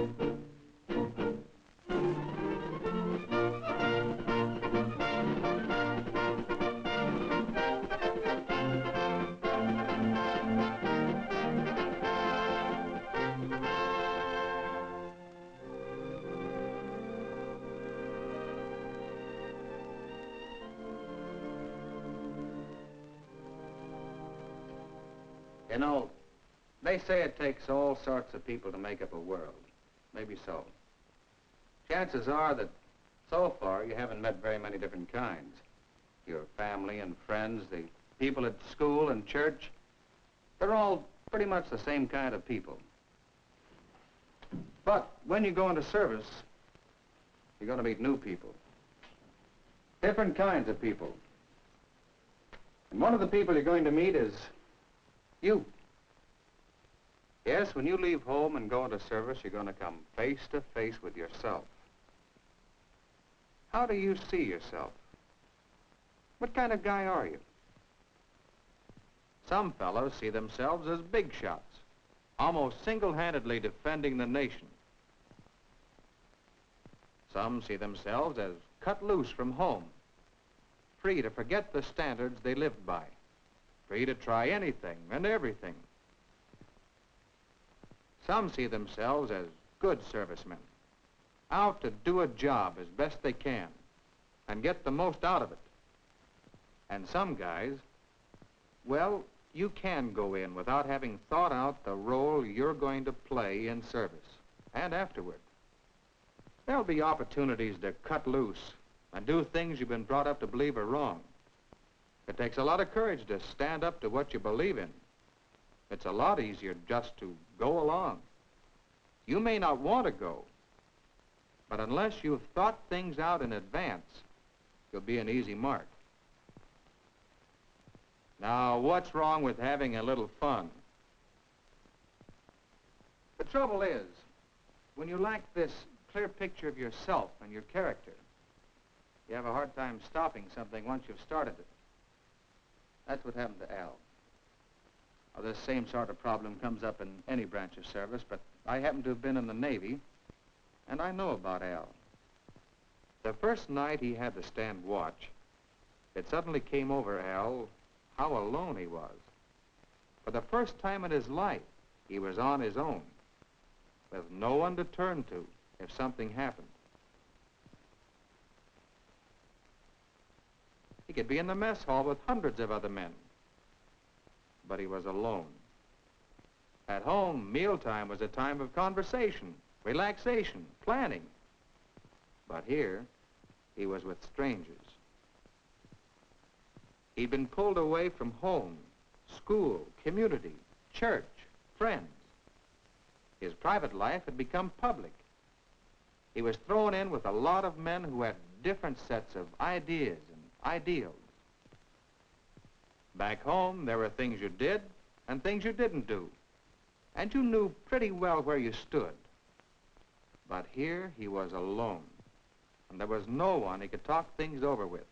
You know, they say it takes all sorts of people to make up a world. Maybe so. Chances are that so far you haven't met very many different kinds. Your family and friends, the people at school and church, they're all pretty much the same kind of people. But when you go into service, you're going to meet new people. Different kinds of people. And one of the people you're going to meet is you. Yes, when you leave home and go into service, you're going to come face to face with yourself. How do you see yourself? What kind of guy are you? Some fellows see themselves as big shots, almost single-handedly defending the nation. Some see themselves as cut loose from home, free to forget the standards they lived by, free to try anything and everything. Some see themselves as good servicemen, out to do a job as best they can and get the most out of it. And some guys, well, you can go in without having thought out the role you're going to play in service and afterward. There'll be opportunities to cut loose and do things you've been brought up to believe are wrong. It takes a lot of courage to stand up to what you believe in. It's a lot easier just to go along. You may not want to go, but unless you've thought things out in advance, you'll be an easy mark. Now, what's wrong with having a little fun? The trouble is, when you lack this clear picture of yourself and your character, you have a hard time stopping something once you've started it. That's what happened to Al. Well, this same sort of problem comes up in any branch of service, but I happen to have been in the Navy, and I know about Al. The first night he had to stand watch, it suddenly came over Al how alone he was. For the first time in his life, he was on his own, with no one to turn to if something happened. He could be in the mess hall with hundreds of other men, but he was alone. At home, mealtime was a time of conversation, relaxation, planning. But here, he was with strangers. He'd been pulled away from home, school, community, church, friends. His private life had become public. He was thrown in with a lot of men who had different sets of ideas and ideals. Back home, there were things you did and things you didn't do. And you knew pretty well where you stood. But here, he was alone. And there was no one he could talk things over with.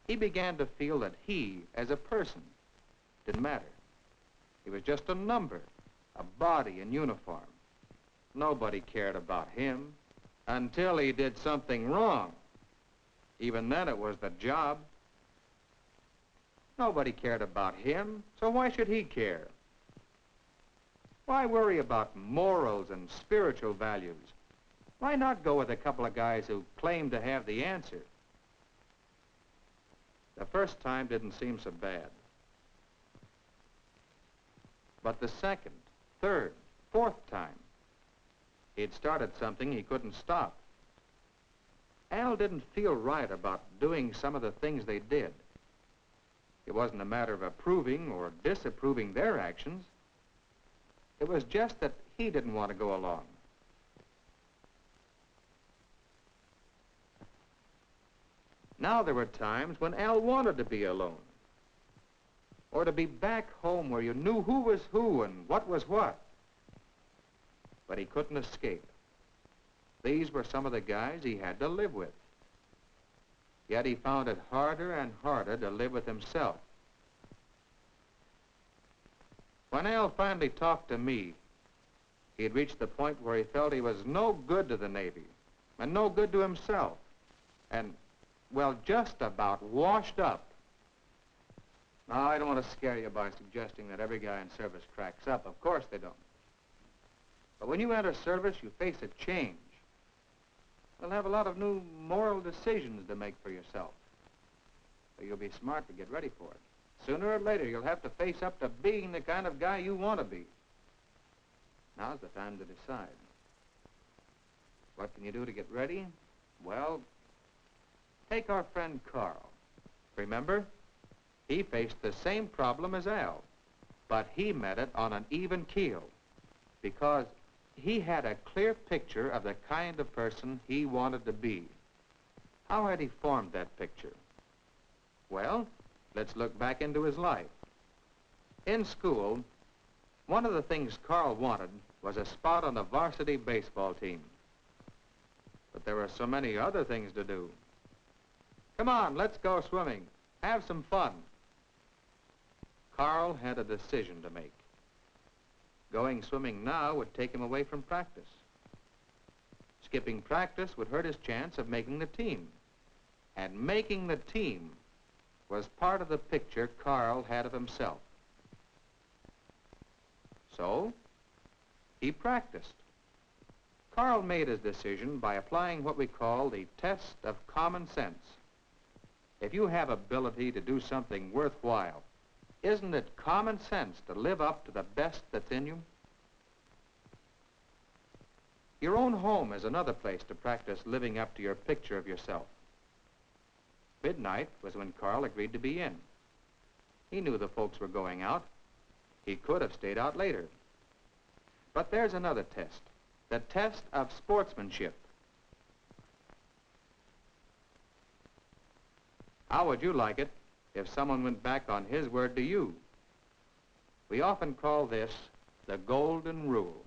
He began to feel that he, as a person, didn't matter. He was just a number, a body in uniform. Nobody cared about him until he did something wrong. Even then, it was the job. Nobody cared about him, so why should he care? Why worry about morals and spiritual values? Why not go with a couple of guys who claim to have the answer? The first time didn't seem so bad. But the second, third, fourth time, he'd started something he couldn't stop. Al didn't feel right about doing some of the things they did. It wasn't a matter of approving or disapproving their actions. It was just that he didn't want to go along. Now there were times when Al wanted to be alone, or to be back home where you knew who was who and what was what. But he couldn't escape. These were some of the guys he had to live with. Yet he found it harder and harder to live with himself. When Al finally talked to me, He had reached the point where he felt he was no good to the Navy and no good to himself and, well, just about washed up. Now, I don't want to scare you by suggesting that every guy in service cracks up. Of course they don't. But when you enter service, you face a change. You'll have a lot of new moral decisions to make for yourself. So you'll be smart to get ready for it. Sooner or later, you'll have to face up to being the kind of guy you want to be. Now's the time to decide. What can you do to get ready? Well, take our friend Carl. Remember? He faced the same problem as Al, but he met it on an even keel because he had a clear picture of the kind of person he wanted to be. How had he formed that picture? Well, let's look back into his life. In school, one of the things Carl wanted was a spot on the varsity baseball team. But there were so many other things to do. Come on, let's go swimming. Have some fun. Carl had a decision to make. Going swimming now would take him away from practice. Skipping practice would hurt his chance of making the team. And making the team was part of the picture Carl had of himself. So, he practiced. Carl made his decision by applying what we call the test of common sense. If you have ability to do something worthwhile, isn't it common sense to live up to the best that's in you? Your own home is another place to practice living up to your picture of yourself. Midnight was when Carl agreed to be in. He knew the folks were going out. He could have stayed out later. But there's another test, the test of sportsmanship. How would you like it if someone went back on his word to you? We often call this the golden rule.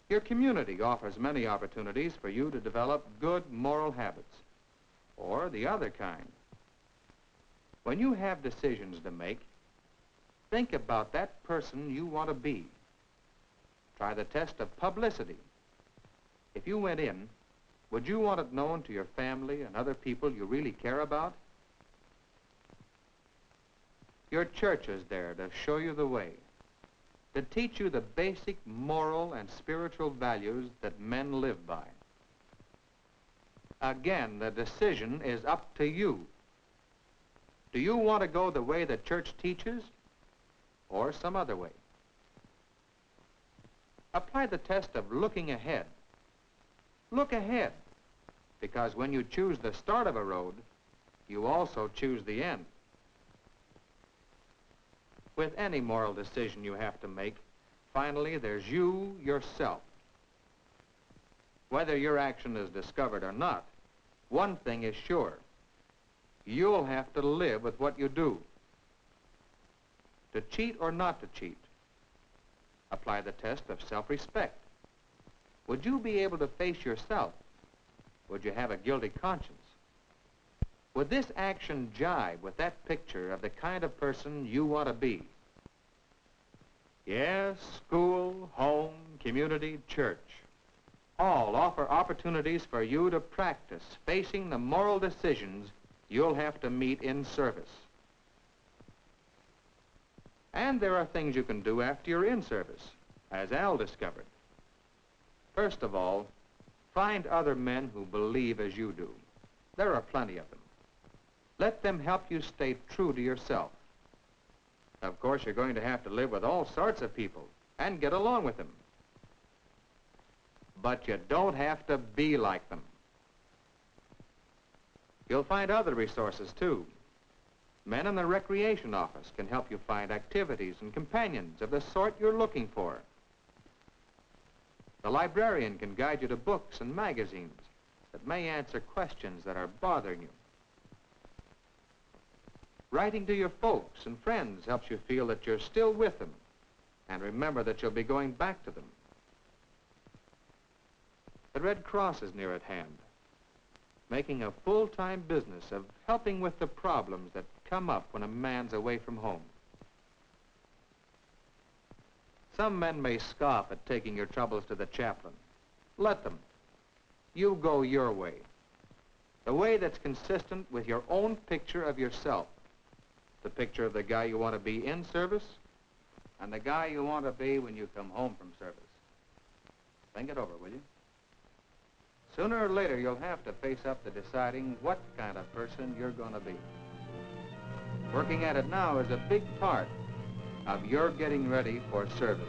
Your community offers many opportunities for you to develop good moral habits, or the other kind. When you have decisions to make, think about that person you want to be. Try the test of publicity. If you went in, would you want it known to your family and other people you really care about? Your church is there to show you the way, to teach you the basic moral and spiritual values that men live by. Again, the decision is up to you. Do you want to go the way the church teaches, or some other way? Apply the test of looking ahead. Look ahead, because when you choose the start of a road, you also choose the end. With any moral decision you have to make, finally, there's you, yourself. Whether your action is discovered or not, one thing is sure. You'll have to live with what you do. To cheat or not to cheat, apply the test of self-respect. Would you be able to face yourself? Would you have a guilty conscience? Would this action jibe with that picture of the kind of person you want to be? Yes, school, home, community, church, all offer opportunities for you to practice facing the moral decisions you'll have to meet in service. And there are things you can do after you're in service, as Al discovered. First of all, find other men who believe as you do. There are plenty of them. Let them help you stay true to yourself. Of course, you're going to have to live with all sorts of people and get along with them. But you don't have to be like them. You'll find other resources, too. Men in the recreation office can help you find activities and companions of the sort you're looking for. The librarian can guide you to books and magazines that may answer questions that are bothering you. Writing to your folks and friends helps you feel that you're still with them and remember that you'll be going back to them. The Red Cross is near at hand, making a full-time business of helping with the problems that come up when a man's away from home. Some men may scoff at taking your troubles to the chaplain. Let them. You go your way. The way that's consistent with your own picture of yourself. The picture of the guy you want to be in service and the guy you want to be when you come home from service. Think it over, will you? Sooner or later, you'll have to face up to deciding what kind of person you're going to be. Working at it now is a big part of your getting ready for service.